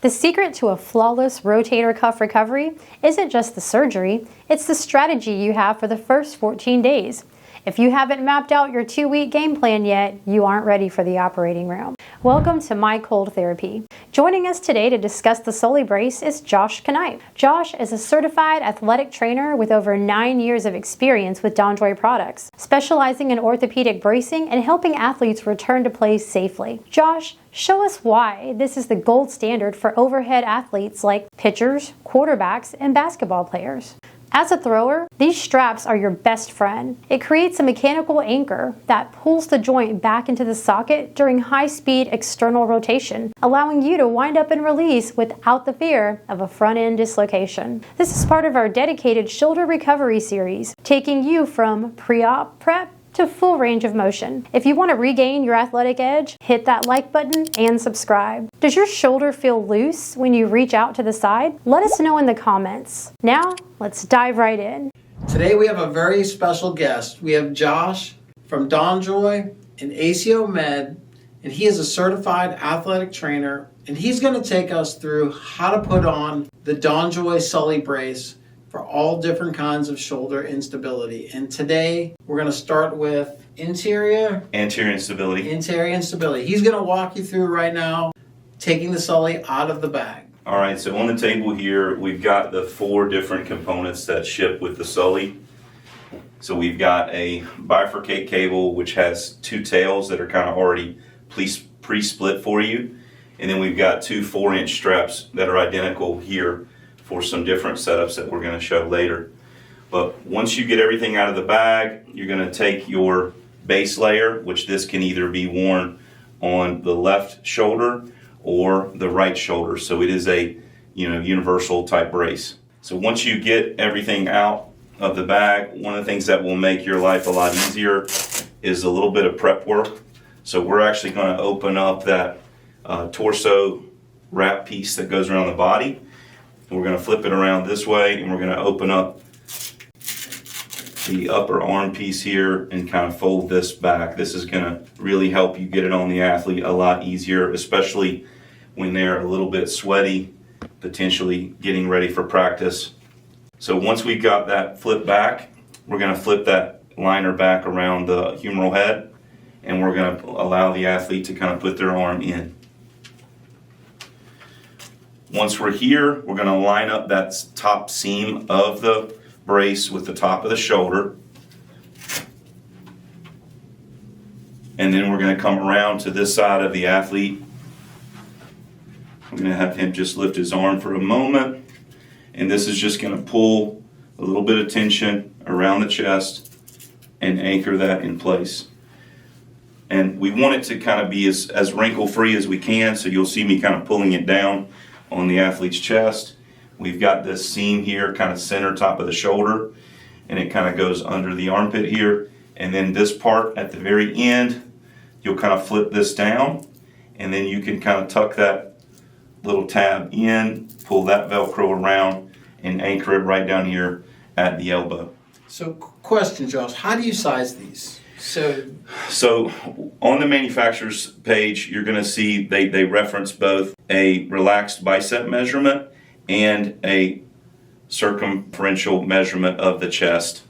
The secret to a flawless rotator cuff recovery isn't just the surgery, it's the strategy you have for the first 14 days. If you haven't mapped out your 2-week game plan yet, you aren't ready for the operating room. Welcome to My Cold Therapy. Joining us today to discuss the Sully Brace is Josh Canipe. Josh is a certified athletic trainer with over 9 years of experience with DonJoy products, specializing in orthopedic bracing and helping athletes return to play safely. Josh, show us why this is the gold standard for overhead athletes like pitchers, quarterbacks, and basketball players. As a thrower, these straps are your best friend. It creates a mechanical anchor that pulls the joint back into the socket during high-speed external rotation, allowing you to wind up and release without the fear of a front-end dislocation. This is part of our dedicated shoulder recovery series, taking you from pre-op prep to full range of motion. If you want to regain your athletic edge, hit that like button and subscribe. Does your shoulder feel loose when you reach out to the side? Let us know in the comments. Now, let's dive right in. Today we have a very special guest. We have Josh from DonJoy and ACO Med, and he is a certified athletic trainer, and he's going to take us through how to put on the DonJoy Sully Brace for all different kinds of shoulder instability. And today we're going to start with Anterior Instability. He's going to walk you through right now, taking the Sully out of the bag. All right, so on the table here, we've got the 4 different components that ship with the Sully. So we've got a bifurcate cable, which has 2 tails that are kind of already pre-split for you. And then we've got 2 4-inch straps that are identical here for some different setups that we're going to show later. But once you get everything out of the bag, you're going to take your base layer, which this can either be worn on the left shoulder or the right shoulder. So it is a universal type brace. So once you get everything out of the bag, one of the things that will make your life a lot easier is a little bit of prep work. So we're actually going to open up that torso wrap piece that goes around the body. We're going to flip it around this way, and we're going to open up the upper arm piece here and kind of fold this back. This is going to really help you get it on the athlete a lot easier, especially when they're a little bit sweaty, potentially getting ready for practice. So once we've got that flip back, we're going to flip that liner back around the humeral head, and we're going to allow the athlete to kind of put their arm in. Once we're here, we're going to line up that top seam of the brace with the top of the shoulder. And then we're going to come around to this side of the athlete. I'm going to have him just lift his arm for a moment. And this is just going to pull a little bit of tension around the chest and anchor that in place. And we want it to kind of be as wrinkle-free as we can, so you'll see me kind of pulling it down on the athlete's chest. We've got this seam here, kind of center top of the shoulder, and it kind of goes under the armpit here. And then this part at the very end, you'll kind of flip this down, and then you can kind of tuck that little tab in, pull that Velcro around, and anchor it right down here at the elbow. So question, Josh, how do you size these? So on the manufacturer's page, you're going to see they reference both a relaxed bicep measurement and a circumferential measurement of the chest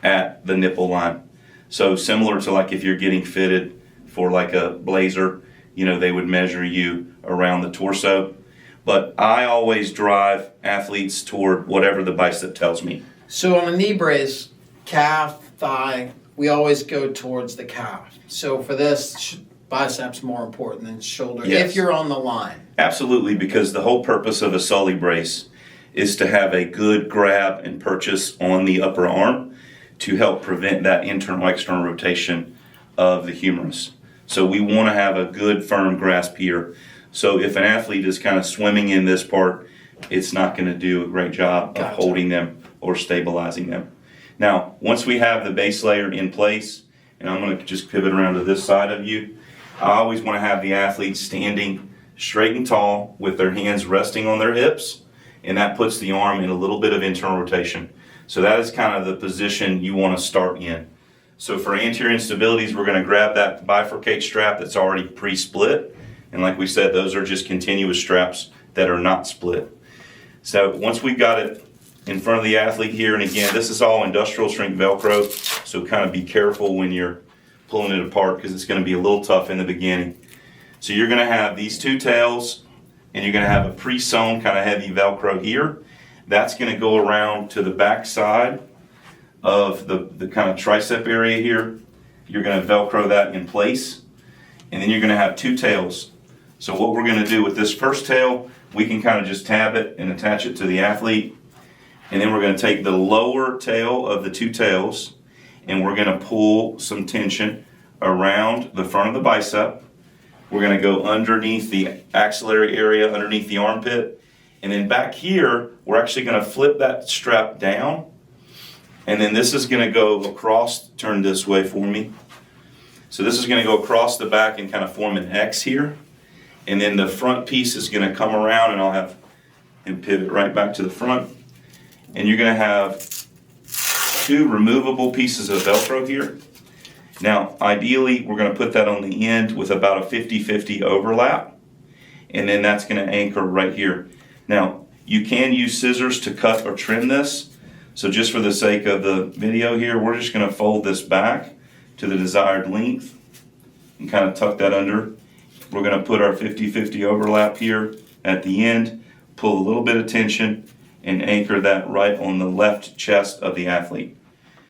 at the nipple line. So similar to like if you're getting fitted for like a blazer, they would measure you around the torso. But I always drive athletes toward whatever the bicep tells me. So on a knee brace, calf, thigh, we always go towards the calf. So for this, biceps more important than shoulder, yes, if you're on the line. Absolutely, because the whole purpose of a Sully brace is to have a good grab and purchase on the upper arm to help prevent that internal-external rotation of the humerus. So we want to have a good firm grasp here. So if an athlete is kind of swimming in this part, it's not going to do a great job of holding them or stabilizing them. Now, once we have the base layer in place, and I'm going to just pivot around to this side of you, I always want to have the athlete standing straight and tall with their hands resting on their hips, and that puts the arm in a little bit of internal rotation. So that is kind of the position you want to start in. So for anterior instabilities, we're going to grab that bifurcate strap that's already pre-split, and like we said, those are just continuous straps that are not split. So once we've got it in front of the athlete here, and again, this is all industrial strength Velcro, so kind of be careful when you're pulling it apart because it's going to be a little tough in the beginning. So you're going to have these two tails, and you're going to have a pre-sewn kind of heavy Velcro here. That's going to go around to the back side of the kind of tricep area here. You're going to Velcro that in place, and then you're going to have two tails. So what we're going to do with this first tail, we can kind of just tab it and attach it to the athlete. And then we're going to take the lower tail of the two tails, and we're going to pull some tension around the front of the bicep. We're going to go underneath the axillary area, underneath the armpit. And then back here, we're actually going to flip that strap down. And then this is going to go across, turn this way for me. So this is going to go across the back and kind of form an X here. And then the front piece is going to come around, and I'll have him pivot right back to the front. And you're going to have two removable pieces of Velcro here. Now, ideally, we're going to put that on the end with about a 50-50 overlap. And then that's going to anchor right here. Now, you can use scissors to cut or trim this. So just for the sake of the video here, we're just going to fold this back to the desired length and kind of tuck that under. We're going to put our 50-50 overlap here at the end, pull a little bit of tension, and anchor that right on the left chest of the athlete.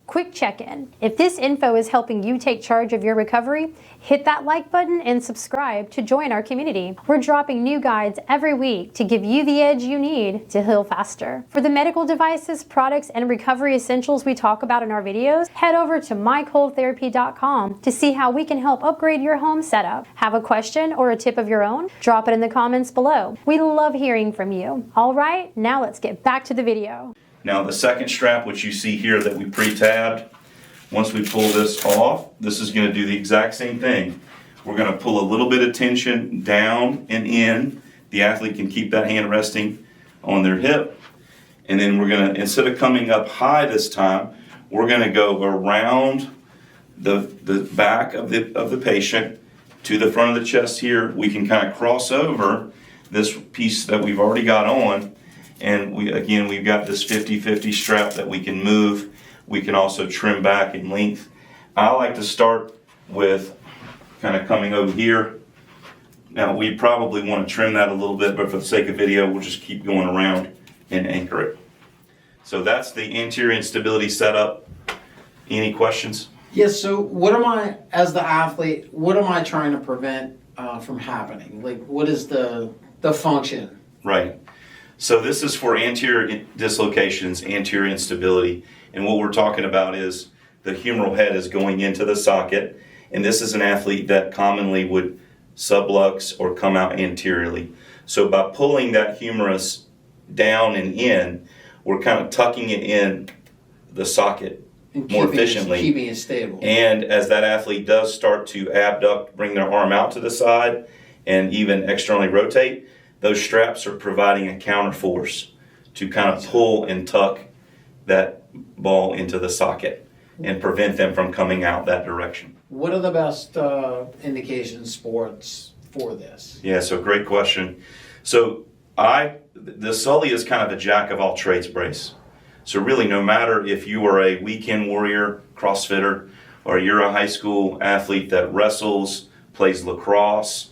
Quick check-in. If this info is helping you take charge of your recovery, hit that like button and subscribe to join our community. We're dropping new guides every week to give you the edge you need to heal faster. For the medical devices, products, and recovery essentials we talk about in our videos, head over to mycoldtherapy.com to see how we can help upgrade your home setup. Have a question or a tip of your own? Drop it in the comments below. We love hearing from you. All right, now let's get back to the video. Now the second strap, which you see here that we pre-tabbed, once we pull this off, this is going to do the exact same thing. We're going to pull a little bit of tension down and in. The athlete can keep that hand resting on their hip. And then we're going to, instead of coming up high this time, we're going to go around the back of the patient to the front of the chest here. We can kind of cross over this piece that we've already got on. And we've got this 50-50 strap that we can move. We can also trim back in length. I like to start with kind of coming over here. Now we probably want to trim that a little bit, but for the sake of video, we'll just keep going around and anchor it. So that's the anterior instability setup. Any questions? Yes, so what am I, as the athlete, what am I trying to prevent from happening? Like, what is the function? Right. So this is for anterior dislocations, anterior instability, and what we're talking about is the humeral head is going into the socket, and this is an athlete that commonly would sublux or come out anteriorly. So by pulling that humerus down and in, we're kind of tucking it in the socket more efficiently. Keeping it stable. And as that athlete does start to abduct, bring their arm out to the side, and even externally rotate, those straps are providing a counter force to kind of pull and tuck that ball into the socket and prevent them from coming out that direction. What are the best indication sports for this? Yeah, so great question. So the Sully is kind of a jack of all trades brace. So really, no matter if you are a weekend warrior, CrossFitter, or you're a high school athlete that wrestles, plays lacrosse,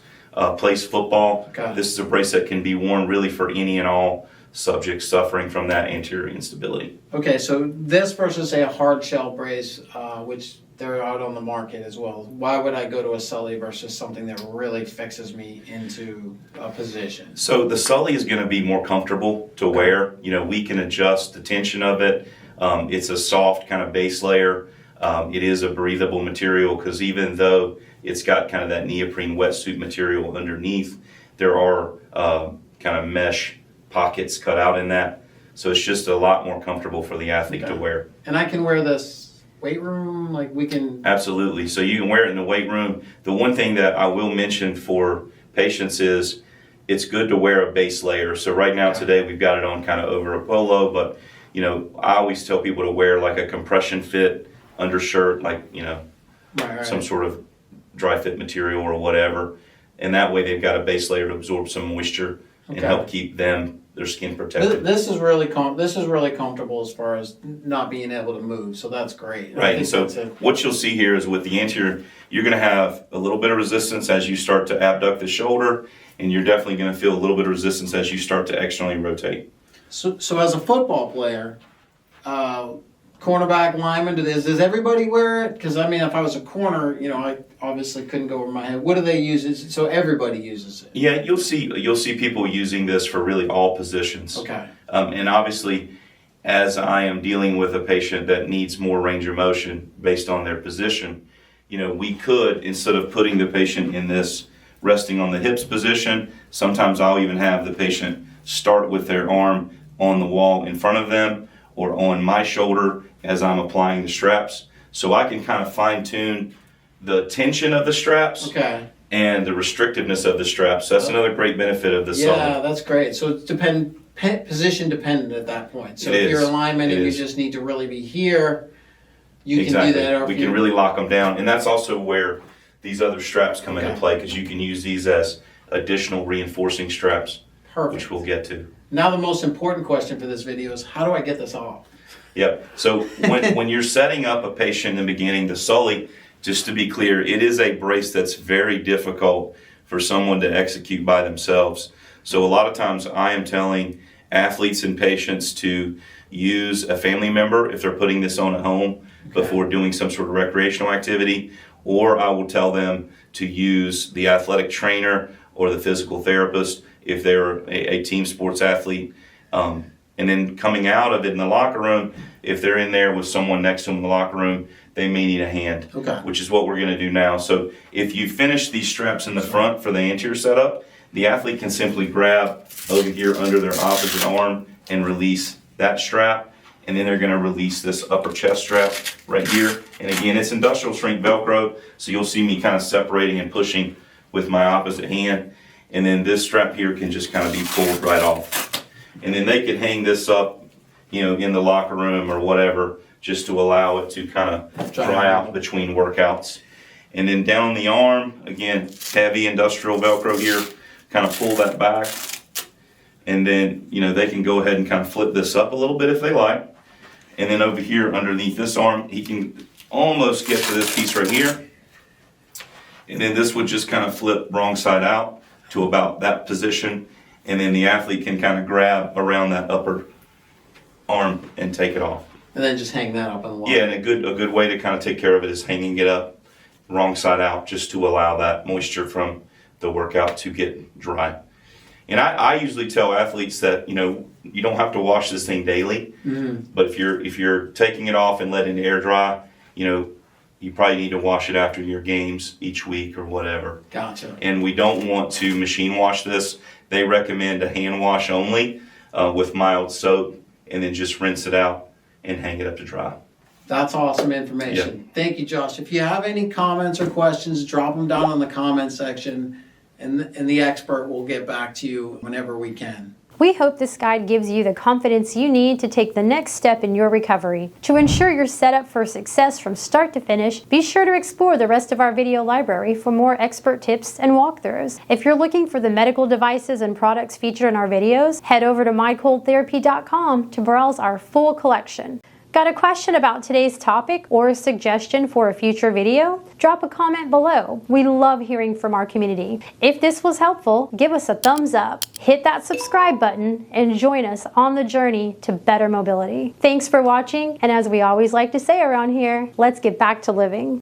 plays football, this is a brace that can be worn really for any and all subjects suffering from that anterior instability. Okay, so this versus, say, a hard shell brace, which they're out on the market as well. Why would I go to a Sully versus something that really fixes me into a position? So the Sully is going to be more comfortable to wear. You know, we can adjust the tension of it. It's a soft kind of base layer. It is a breathable material because even though it's got kind of that neoprene wetsuit material underneath, there are kind of mesh pockets cut out in that. So it's just a lot more comfortable for the athlete to wear. And I can wear this weight room, like we can... Absolutely. So you can wear it in the weight room. The one thing that I will mention for patients is it's good to wear a base layer. So right now today we've got it on kind of over a polo, but you know, I always tell people to wear like a compression fit undershirt, like, you know, some sort of dry fit material or whatever. And that way they've got a base layer to absorb some moisture and help keep their skin protected. This is really comfortable as far as not being able to move, so that's great. Right, and so what you'll see here is with the anterior, you're going to have a little bit of resistance as you start to abduct the shoulder, and you're definitely going to feel a little bit of resistance as you start to externally rotate. So as a football player, cornerback, lineman, does everybody wear it? Because I mean, if I was a corner, I obviously couldn't go over my head. What do they use it? So everybody uses it. Yeah, you'll see people using this for really all positions. Okay. And obviously, as I am dealing with a patient that needs more range of motion based on their position, we could, instead of putting the patient in this resting on the hips position, sometimes I'll even have the patient start with their arm on the wall in front of them or on my shoulder as I'm applying the straps. So I can kind of fine tune the tension of the straps and the restrictiveness of the straps. That's another great benefit of the Sully. Yeah, that's great. So it's position dependent at that point. So if you're a lineman and you just need to really be here, you can do that. We can really lock them down. And that's also where these other straps come into play, because you can use these as additional reinforcing straps, which we'll get to. Now the most important question for this video is, how do I get this off? Yep. So when you're setting up a patient in the beginning, the Sully, just to be clear, it is a brace that's very difficult for someone to execute by themselves. So a lot of times I am telling athletes and patients to use a family member if they're putting this on at home before doing some sort of recreational activity, or I will tell them to use the athletic trainer or the physical therapist if they're a team sports athlete. And then coming out of it in the locker room, if they're in there with someone next to them in the locker room, they may need a hand, which is what we're going to do now. So if you finish these straps in the front for the anterior setup, the athlete can simply grab over here under their opposite arm and release that strap. And then they're going to release this upper chest strap right here. And again, it's industrial strength Velcro, so you'll see me kind of separating and pushing with my opposite hand. And then this strap here can just kind of be pulled right off. And then they can hang this up, in the locker room or whatever, just to allow it to kind of dry out between workouts. And then down the arm, again, heavy industrial Velcro here, kind of pull that back. And then, they can go ahead and kind of flip this up a little bit if they like. And then over here underneath this arm, he can almost get to this piece right here. And then this would just kind of flip wrong side out to about that position. And then the athlete can kind of grab around that upper arm and take it off. And then just hang that up on the wall. Yeah, and a good way to kind of take care of it is hanging it up wrong side out, just to allow that moisture from the workout to get dry. And I usually tell athletes that, you don't have to wash this thing daily, but if you're taking it off and letting it air dry, you probably need to wash it after your games each week or whatever. Gotcha. And we don't want to machine wash this. They recommend a hand wash only with mild soap, and then just rinse it out and hang it up to dry. That's awesome information. Yep. Thank you, Josh. If you have any comments or questions, drop them down in the comment section, and the expert will get back to you whenever we can. We hope this guide gives you the confidence you need to take the next step in your recovery. To ensure you're set up for success from start to finish, be sure to explore the rest of our video library for more expert tips and walkthroughs. If you're looking for the medical devices and products featured in our videos, head over to mycoldtherapy.com to browse our full collection. Got a question about today's topic or a suggestion for a future video? Drop a comment below. We love hearing from our community. If this was helpful, give us a thumbs up, hit that subscribe button, and join us on the journey to better mobility. Thanks for watching, and as we always like to say around here, let's get back to living.